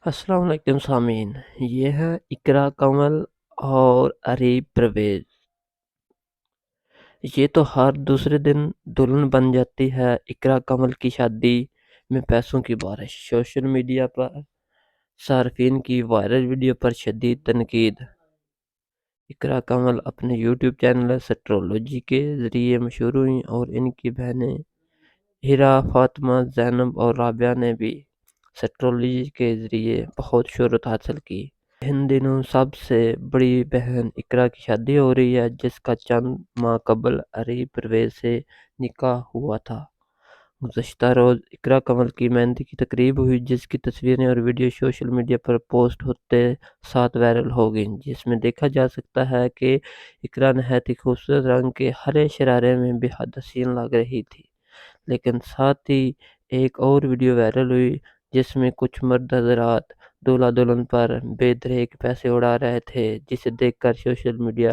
السلام علیکم سامعین، یہ ہیں اقرا کمل اور اریب پرویز۔ یہ تو ہر دوسرے دن دلہن بن جاتی ہے۔ اقرا کمل کی شادی میں پیسوں کی بارش، سوشل میڈیا پر صارفین کی وائرل ویڈیو پر شدید تنقید۔ اقرا کمل اپنے یوٹیوب چینل اسٹرولوجی کے ذریعے مشہور ہوئیں اور ان کی بہنیں ہیرا، فاطمہ، زینب اور رابعہ نے بھی اسٹرولوجی کے ذریعے بہت شہرت حاصل کی۔ ان دنوں سب سے بڑی بہن اقرا کی شادی ہو رہی ہے، جس کا چند ماہ قبل اریب پرویز سے نکاح ہوا تھا۔ گزشتہ روز اقرا کمل کی مہندی کی تقریب ہوئی، جس کی تصویریں اور ویڈیو سوشل میڈیا پر پوسٹ ہوتے ساتھ وائرل ہو گئیں، جس میں دیکھا جا سکتا ہے کہ اقرا نہایت ہی خوبصورت رنگ کے ہرے شرارے میں بے حد حسین لگ رہی تھی۔ لیکن ساتھ ہی ایک اور ویڈیو وائرل ہوئی جس میں کچھ مرد حضرات دولہا دلہن پر بے دریغ پیسے اڑا رہے تھے، جسے دیکھ کر سوشل میڈیا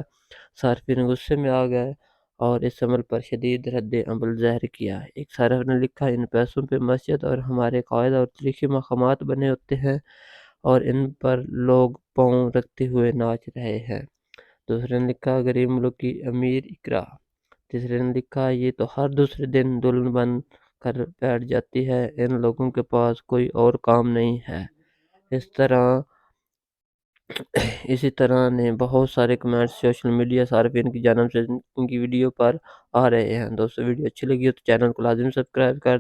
صارفین غصے میں آ گئے اور اس عمل پر شدید رد عمل ظاہر کیا۔ ایک صارف نے لکھا، ان پیسوں پہ مسجد اور ہمارے قواعد اور تاریخی مقامات بنے ہوتے ہیں اور ان پر لوگ پاؤں رکھتے ہوئے ناچ رہے ہیں۔ دوسرے نے لکھا، غریب ملک کی امیر اقرا۔ تیسرے نے لکھا، یہ تو ہر دوسرے دن دلہن بن کر بیٹھ جاتی ہے، ان لوگوں کے پاس کوئی اور کام نہیں ہے۔ اسی طرح نے بہت سارے کمنٹس سوشل میڈیا صارفین کی جانب سے ان کی ویڈیو پر آ رہے ہیں۔ دوستو، ویڈیو اچھی لگی ہو تو چینل کو لازمی سبسکرائب کر